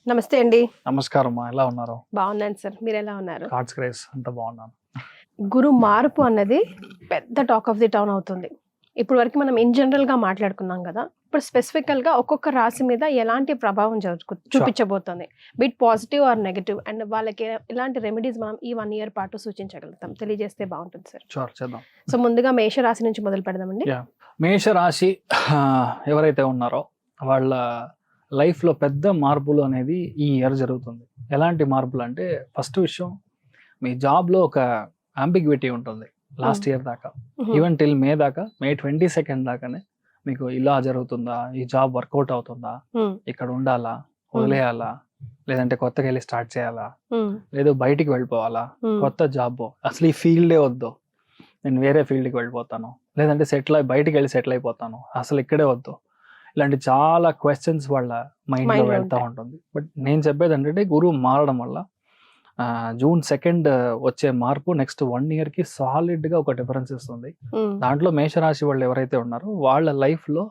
నమస్తే అండి. నమస్కారం అమ్మా, ఎలా ఉన్నారు? బాగున్నాను సార్, మీరు ఎలా ఉన్నారు? గాడ్స్ గ్రేస్ అంతా బాగున్నాను. గురు మార్పు అన్నది పెద్ద టాక్ ఆఫ్ ది టౌన్ అవుతుంది. ఇప్పుడు వరకు మనం ఇన్ జనరల్ గా మాట్లాడుకున్నాం కదా, ఇప్పుడు స్పెసిఫికల్ గా ఒక్కొక్క రాశి మీద ఎలాంటి ప్రభావం చూపించబోతుంది, bit positive or negative, and వాళ్ళకి ఎలాంటి రెమెడీస్ మనం ఈ 1 year పాటు సూచించగలుగుతాం, తెలియజేస్తే బాగుంటుంది సార్. షూర్, చేద్దాం. సో ముందుగా మేష రాశి నుంచి మొదలు పెడదామండి. మేషరాశి ఎవరైతే ఉన్నారో వాళ్ళ లైఫ్లో పెద్ద మార్పులు అనేది ఈ ఇయర్ జరుగుతుంది. ఎలాంటి మార్పులు అంటే, ఫస్ట్ విషయం, మీ జాబ్లో ఒక అంబిగ్విటీ ఉంటుంది లాస్ట్ ఇయర్ దాకా, ఈవెన్ టిల్ మే దాకా, May 22 దాకానే మీకు ఇలా జరుగుతుందా, ఈ జాబ్ వర్కౌట్ అవుతుందా, ఇక్కడ ఉండాలా, వదిలేయాలా, లేదంటే కొత్తగా వెళ్ళి స్టార్ట్ చేయాలా, లేదు బయటికి వెళ్ళిపోవాలా, కొత్త జాబ్, అసలు ఈ ఫీల్డే వద్దు, నేను వేరే ఫీల్డ్కి వెళ్ళిపోతాను, లేదంటే బయటికి వెళ్ళి సెటిల్ అయిపోతాను, అసలు ఇక్కడే వద్దు, ఇలాంటి చాలా క్వశ్చన్స్ వాళ్ళ మైండ్లో వెళ్తూ ఉంటుంది. బట్ నేను చెప్పేది ఏంటంటే, గురువు మారడం వల్ల June 2 వచ్చే మార్పు నెక్స్ట్ 1 yearకి సాలిడ్గా ఒక డిఫరెన్స్ ఇస్తుంది. దాంట్లో మేషరాశి వాళ్ళు ఎవరైతే ఉన్నారో వాళ్ళ లైఫ్లో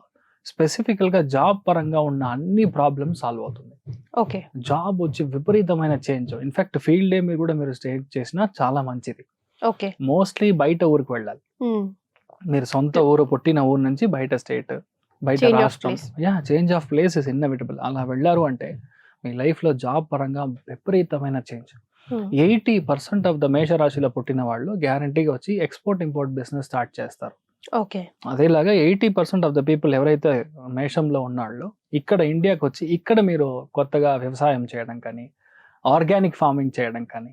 స్పెసిఫికల్గా జాబ్ పరంగా ఉన్న అన్ని ప్రాబ్లమ్స్ సాల్వ్ అవుతుంది. ఓకే, జాబ్ వచ్చి విపరీతమైన చేంజ్, ఇన్ఫాక్ట్ ఫీల్డ్ డే మీరు కూడా మీరు స్టే చేసినా చాలా మంచిది. ఓకే, మోస్ట్లీ బయట ఊరికి వెళ్ళాలి. మీరు సొంత ఊరు, పుట్టిన ఊరు నుంచి బయట స్టేట్, బయట రాష్ట్రం, change of place is inevitable. అలా వెళ్ళారు అంటే మీ లైఫ్లో జాబ్ పరంగా విపరీతమైన చేంజ్. 80% ఆఫ్ ద మేషరాశిలో పుట్టిన వాళ్ళు గ్యారంటీగా వచ్చి ఎక్స్పోర్ట్ ఇంపోర్ట్ బిజినెస్ స్టార్ట్ చేస్తారు. ఓకే, అదేలాగా 80% ఆఫ్ ద పీపుల్ ఎవరైతే మేషంలో ఉన్నాళ్ళో ఇక్కడ ఇండియాకి వచ్చి ఇక్కడ మీరు కొత్తగా వ్యవసాయం చేయడం కానీ, ఆర్గానిక్ ఫార్మింగ్ చేయడం కానీ,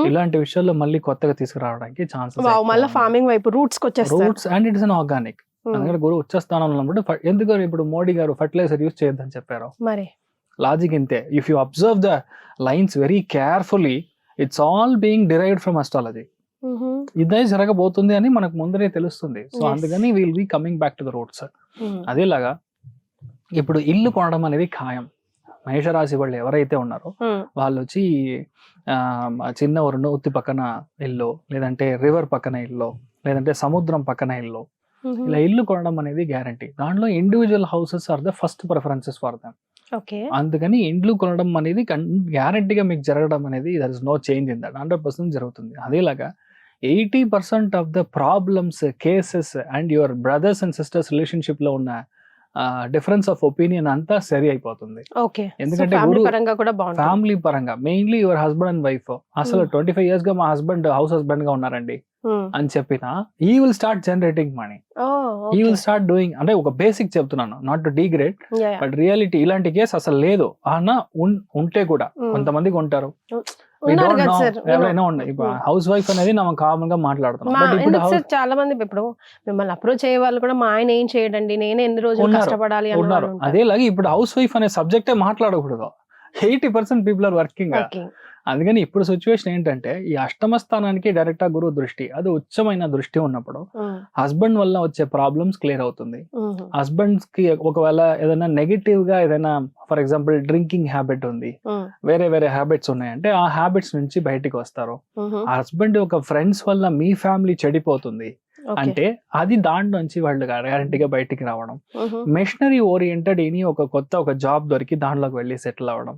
ఇలాంటి విషయాల్లో మళ్ళీ కొత్తగా తీసుకురావడానికి ఛాన్సెస్, ఫార్మింగ్ వైపు roots and it's an organic. అందుకని గురువు ఉచ్చస్థానంలో ఉన్నప్పుడు ఎందుకు ఇప్పుడు మోడీ గారు ఫర్టిలైజర్ యూజ్ చేయొద్దని చెప్పారు, మరి లాజిక్ ఇంతే. If you observe the lines very carefully, it's all being derived from astrology. ఇదే జరగబోతుంది అని మనకు ముందరే తెలుస్తుంది. సో అందుకని will be coming back to the roots. అదేలాగా ఇప్పుడు ఇల్లు కొనడం అనేది ఖాయం. మేషరాశి వాళ్ళు ఎవరైతే ఉన్నారో వాళ్ళు వచ్చి చిన్న ఊరు ఉత్తి పక్కన ఇల్లు, లేదంటే రివర్ పక్కన ఇల్లు, లేదంటే సముద్రం పక్కన ఇల్లు, ఇలా ఇల్లు కొనడం అనేది గ్యారంటీ. దాంట్లో individual houses are the first preferences for them. అందుకని ఇండ్లు కొనడం అనేది గ్యారంటీగా మీకు జరగడం అనేది there is no change in that, 100% జరుగుతుంది. అదేలాగా 80% of the problems, cases and your brothers and sisters relationship లో ఉన్న డిఫరెన్స్ ఆఫ్ ఒపీనియన్ అంతా సరి అయిపోతుంది. ఎందుకంటే ఫ్యామిలీ పరంగా mainly your husband and wife అసలు 25 years గా మా హస్బెండ్ హౌస్ హస్బెండ్ గా ఉన్నారండి అని చెప్పినా he will start generating money, he will start doing. అంటే ఒక బేసిక్ చెప్తున్నాను, not to degrade, but reality ఇలాంటి కేసు అసలు లేదు అన్న ఉంటే కూడా కొంతమందికి ఉంటారు. ఎవరైనా ఉన్నాయి, హౌస్ వైఫ్ అనేది మనం కామన్ గా మాట్లాడుతున్నాం. చాలా మంది ఇప్పుడు మిమ్మల్ని అప్రోచ్ అయ్యే వాళ్ళు కూడా మా ఆయన ఏం చేయడండి, నేనే ఎన్ని రోజులు కష్టపడాలి ఉన్నారు. అదేలాగా ఇప్పుడు హౌస్ వైఫ్ అనే సబ్జెక్టే మాట్లాడకూడదు. 80% పీపుల్ ఆర్ వర్కింగ్. అందుకని ఇప్పుడు సిచ్యువేషన్ ఏంటంటే, ఈ అష్టమ స్థానానికి డైరెక్ట్ గా గురువు దృష్టి, అది ఉచ్చమైన దృష్టి ఉన్నప్పుడు హస్బెండ్ వల్ల వచ్చే ప్రాబ్లమ్స్ క్లియర్ అవుతుంది. హస్బెండ్స్ కి ఒకవేళ ఏదైనా నెగిటివ్ గా ఏదైనా, ఫర్ ఎగ్జాంపుల్ డ్రింకింగ్ హ్యాబిట్ ఉంది, వేరే వేరే హ్యాబిట్స్ ఉన్నాయంటే ఆ హ్యాబిట్స్ నుంచి బయటికి వస్తారు. హస్బెండ్ ఒక ఫ్రెండ్స్ వల్ల మీ ఫ్యామిలీ చెడిపోతుంది అంటే అది దాంట్ నుంచి వాళ్ళు గ్యారంటీగా బయటికి రావడం. మెషినరీ ఓరియంటెడ్ ఇని ఒక జాబ్ దొరికి దాంట్లోకి వెళ్ళి సెటిల్ అవ్వడం,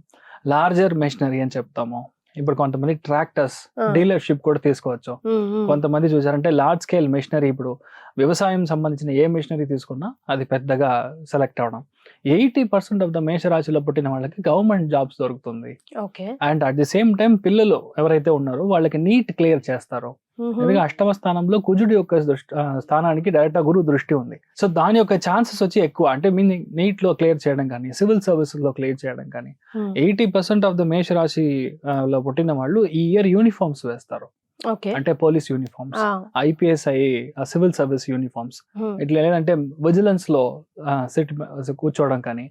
లార్జర్ మెషినరీ అని చెప్తాము. ఇప్పుడు కొంతమంది ట్రాక్టర్స్ డీలర్షిప్ కూడా తీసుకోవచ్చు. కొంతమంది చూసారంటే లార్జ్ స్కేల్ మెషినరీ, ఇప్పుడు వ్యవసాయం సంబంధించిన ఏ మెషినరీ తీసుకున్నా అది పెద్దగా సెలెక్ట్ అవడం. 80% ఆఫ్ ద మేషరాశిలో పుట్టిన వాళ్ళకి గవర్నమెంట్ జాబ్స్ దొరుకుతుంది. And at the same time పిల్లలు ఎవరైతే ఉన్నారో వాళ్ళకి నీట్ క్లియర్ చేస్తారు. ఎందుకంటే అష్టమ స్థానంలో కుజుడి యొక్క స్థానానికి డైరెక్ట్ గురువు దృష్టి ఉంది. సో దాని యొక్క ఛాన్సెస్ వచ్చి ఎక్కువ. అంటే నీట్ లో క్లియర్ చేయడం కానీ, సివిల్ సర్వీసెస్ లో క్లియర్ చేయడం కానీ. 80% ఆఫ్ ద మేషరాశి లో పుట్టిన వాళ్ళు ఈ ఇయర్ యూనిఫామ్స్ వేస్తారు. అంటే police uniforms, IPS civil service uniforms, ఇట్లా లేదంటే విజిలెన్స్ లో కూర్చోవడం కానీ,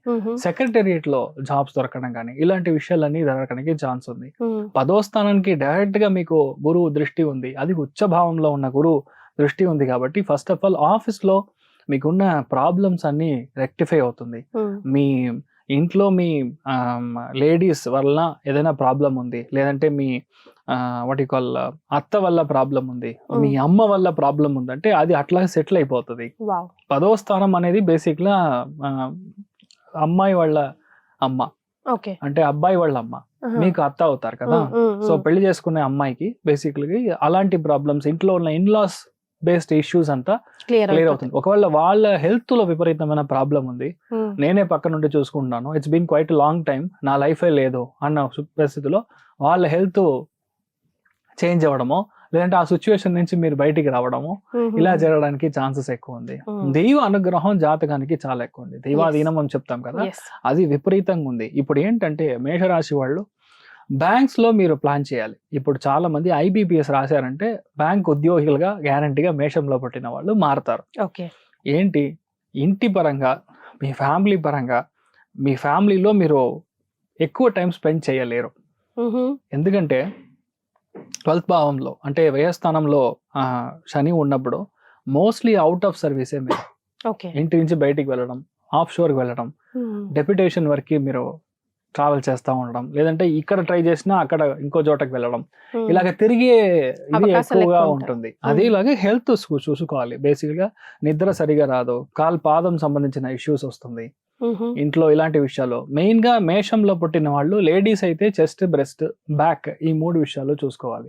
సెక్రటేరియట్ లో జాబ్స్ దొరకడం కానీ, ఇలాంటి విషయాలన్నీ జరగడానికి ఛాన్స్ ఉంది. 10వ స్థానానికి డైరెక్ట్ గా మీకు గురువు దృష్టి ఉంది, అది ఉచ్చ భావంలో ఉన్న గురువు దృష్టి ఉంది. కాబట్టి ఫస్ట్ ఆఫ్ ఆల్ ఆఫీస్ లో మీకున్న ప్రాబ్లమ్స్ అన్ని రెక్టిఫై అవుతుంది. మీ ఇంట్లో మీ లేడీస్ వల్ల ఏదైనా ప్రాబ్లం ఉంది, లేదంటే మీ వాట్ యు కాల్ అత్త వల్ల ప్రాబ్లం ఉంది, మీ అమ్మ వల్ల ప్రాబ్లం ఉంది అంటే అది అట్లా సెటిల్ అయిపోతుంది. 10వ స్థానం అనేది బేసిక్ గా అమ్మాయి వాళ్ళ అమ్మ, అంటే అబ్బాయి వాళ్ళ అమ్మ మీకు అత్త అవుతారు కదా. సో పెళ్లి చేసుకునే అమ్మాయికి బేసిక్లీ అలాంటి ప్రాబ్లమ్స్, ఇంట్లో ఉన్న ఇన్లాస్ బేస్డ్ ఇష్యూస్ అంతా క్లియర్ అవుతుంది. ఒకవేళ వాళ్ళ హెల్త్ లో విపరీతమైన ప్రాబ్లం ఉంది, నేనే పక్క నుండి చూసుకుంటున్నాను, it's been quite long time, నా లైఫే లేదు అన్న పరిస్థితిలో వాళ్ళ హెల్త్ చేంజ్ అవ్వడమో లేదంటే ఆ సిచ్యువేషన్ నుంచి మీరు బయటికి రావడము ఇలా జరగడానికి ఛాన్సెస్ ఎక్కువ ఉంది. దైవ అనుగ్రహం జాతకానికి చాలా ఎక్కువ ఉంది. దైవాధీనం అని చెప్తాం కదా, అది విపరీతంగా ఉంది. ఇప్పుడు ఏంటంటే మేషరాశి వాళ్ళు బ్యాంక్స్ లో మీరు ప్లాన్ చేయాలి. ఇప్పుడు చాలా మంది IBPS రాశారంటే బ్యాంక్ ఉద్యోగులుగా గ్యారంటీగా మేషంలో పుట్టిన వాళ్ళు మారుతారు. ఏంటి, ఇంటి పరంగా మీ ఫ్యామిలీ పరంగా మీ ఫ్యామిలీలో మీరు ఎక్కువ టైం స్పెండ్ చేయలేరు. ఎందుకంటే 12th భావంలో అంటే వ్యయస్థానంలో శని ఉన్నప్పుడు మోస్ట్లీ అవుట్ ఆఫ్ సర్వీసే మీరు. ఇంటి నుంచి బయటికి వెళ్ళడం, ఆఫ్ షోర్కి వెళ్ళడం, డెప్యుటేషన్ వరకు మీరు ట్రావెల్ చేస్తూ ఉండడం, లేదంటే ఇక్కడ ట్రై చేసినా అక్కడ ఇంకో చోటకి వెళ్ళడం, ఇలాగ తిరిగే ఇది ఎక్కువగా ఉంటుంది. అదేలాగే హెల్త్ చూసుకోవాలి. బేసిక్ గా నిద్ర సరిగా రాదు, పాదం సంబంధించిన ఇష్యూస్ వస్తుంది ఇంట్లో. ఇలాంటి విషయాలు మెయిన్ గా మేషంలో పుట్టిన వాళ్ళు లేడీస్ అయితే చెస్ట్, బ్రెస్ట్, బ్యాక్ ఈ 3 విషయాలు చూసుకోవాలి.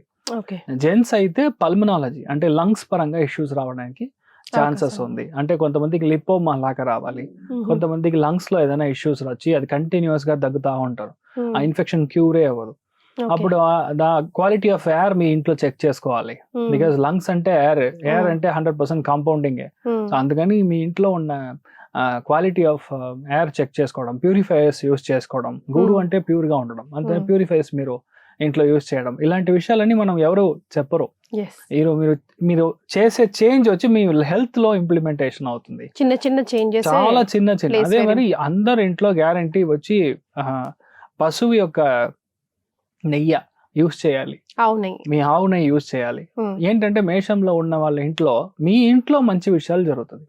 జెంట్స్ అయితే పల్మనాలజీ అంటే లంగ్స్ పరంగా ఇష్యూస్ రావడానికి ఛాన్సెస్ ఉంది. అంటే కొంతమందికి లిపోమా లాగా రావాలి, కొంతమందికి లంగ్స్ లో ఏదైనా ఇష్యూస్ వచ్చి అది కంటిన్యూస్ గా దగ్గుతా ఉంటారు, ఆ ఇన్ఫెక్షన్ క్యూరే అవ్వదు. అప్పుడు క్వాలిటీ ఆఫ్ ఎయిర్ మీ ఇంట్లో చెక్ చేసుకోవాలి. బికాస్ లంగ్స్ అంటే ఎయిర్ అంటే 100% కాంపౌండింగ్. సో అందుకని మీ ఇంట్లో ఉన్న క్వాలిటీ ఆఫ్ ఎయిర్ చెక్ చేసుకోవడం, ప్యూరిఫైయర్స్ యూస్ చేసుకోవడం, గూడు అంటే ప్యూర్ గా ఉండడం, అంతే ప్యూరిఫైయర్స్ మీరు ఇంట్లో యూస్ చేయడం, ఇలాంటి విషయాలన్నీ మనం ఎవరు చెప్పరు. మీరు చేసే చేంజ్ వచ్చి మీ హెల్త్ లో ఇంప్లిమెంటేషన్ అవుతుంది. చిన్న చిన్న చేంజెస్, చాలా చిన్న. అదే మరి అందరి ఇంట్లో గ్యారంటీ వచ్చి పశువు యొక్క నెయ్యి యూస్ చేయాలి, మీ ఆవు నెయ్యి యూస్ చేయాలి. ఏంటంటే మేషంలో ఉన్న వాళ్ళ ఇంట్లో మీ ఇంట్లో మంచి విషయాలు జరుగుతుంది.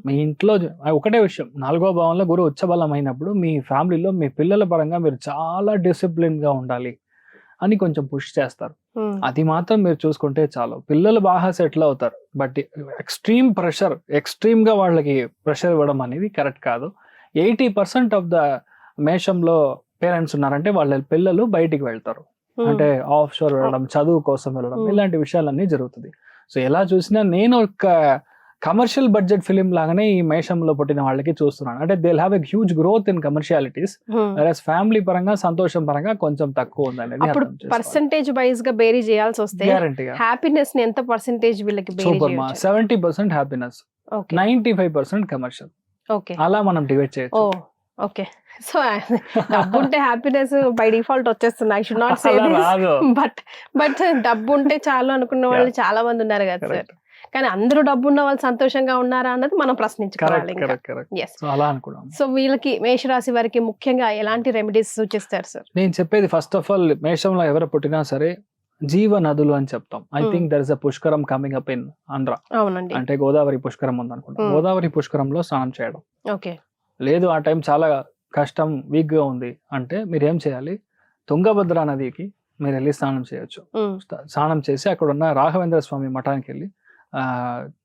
మీ ఇంట్లో ఒకటే విషయం, 4వ భావంలో గురు ఉచ్చబలం అయినప్పుడు మీ ఫ్యామిలీలో మీ పిల్లల పరంగా మీరు చాలా డిసిప్లిన్ గా ఉండాలి అని కొంచెం పుష్ చేస్తారు. అది మాత్రం మీరు చూసుకుంటే చాలు, పిల్లలు బాగా సెటిల్ అవుతారు. బట్ ఎక్స్ట్రీమ్ గా వాళ్ళకి ప్రెషర్ ఇవ్వడం అనేది కరెక్ట్ కాదు. 80% ఆఫ్ ద మేషంలో పేరెంట్స్ ఉన్నారంటే వాళ్ళ పిల్లలు బయటికి వెళ్తారు, అంటే ఆఫ్ షోర్ వెళ్ళడం, చదువు కోసం వెళ్ళడం, ఇలాంటి విషయాలన్నీ జరుగుతుంది. సో ఎలా చూసినా నేను ఒక కమర్షియల్ బడ్జెట్ ఫిలిం లాగానే ఈ మేషంలో పుట్టిన వాళ్ళకి చూస్తున్నాను. అంటే they have a huge growth in commercialities, family పరంగా సంతోషం పరంగా కొంచెం తక్కువ ఉంది అనేది. అప్పుడు పర్సెంటేజ్ వైజ్ గా బేరీ చేయాల్సి వస్తే హ్యాపీనెస్ ని ఎంత పర్సెంటేజ్ వీళ్ళకి సూపర్ మా 70% హ్యాపీనెస్, 95% కమర్షియల్, అలా మనం డివైడ్ చేయొచ్చు. ఓకే, సో డబ్బు ఉంటే హ్యాపీనెస్ బై డిఫాల్ట్ వచ్చేస్తుంది. I should not say this, but డబ్బు ఉంటే చాలు అనుకున్న వాళ్ళు చాలా మంది ఉన్నారు కదా సార్. కానీ అందరూ డబ్బు ఉన్న వాళ్ళు సంతోషంగా ఉన్నారా అన్నది మనం ప్రశ్నించుకోవాలి. సో వీళ్ళకి మేషరాశి వారికి ముఖ్యంగా ఎలాంటి రెమెడీస్ సూచిస్తారు సార్? నేను చెప్పేది ఫస్ట్ ఆఫ్ ఆల్, మేషంలో ఎవరు పుట్టినా సరే జీవ నదులు అని చెప్తాం. I think there is a Pushkaram coming up in Andhra. అవునండి, అంటే గోదావరి పుష్కరం ఉందనుకుంటా. గోదావరి పుష్కరంలో స్నానం చేయడం. లేదు ఆ టైం చాలా కష్టం, వీక్ గా ఉంది అంటే మీరు ఏం చేయాలి, తుంగభద్ర నదికి మీరు వెళ్ళి స్నానం చేయొచ్చు. స్నానం చేసి అక్కడ ఉన్న రాఘవేంద్ర స్వామి మఠానికి వెళ్ళి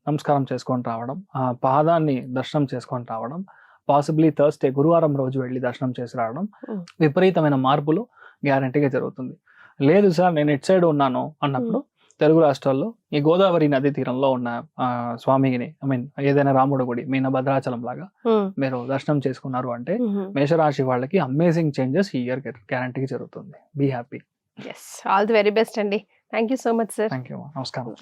నమస్కారం చేసుకొని రావడం, ఆ పాదాన్ని దర్శనం చేసుకొని రావడం, పాసిబ్లీ థర్స్డే గురువారం రోజు వెళ్ళి దర్శనం చేసి రావడం, విపరీతమైన మార్పులు గ్యారంటీగా జరుగుతుంది. లేదు సార్ నేను ఇటు సైడ్ ఉన్నాను అన్నప్పుడు తెలుగు రాష్ట్రాల్లో ఈ గోదావరి నది తీరంలో ఉన్న స్వామిని, ఏదైనా రాముడు గుడి, మీన భద్రాచలం లాగా మీరు దర్శనం చేసుకున్నారు అంటే మేషరాశి వాళ్ళకి అమేజింగ్ చేంజెస్ ఈ ఇయర్ గ్యారంటీగా జరుగుతుంది. Be happy. All the very best అండి. Thank you so much sir. Thank you. నమస్కారం.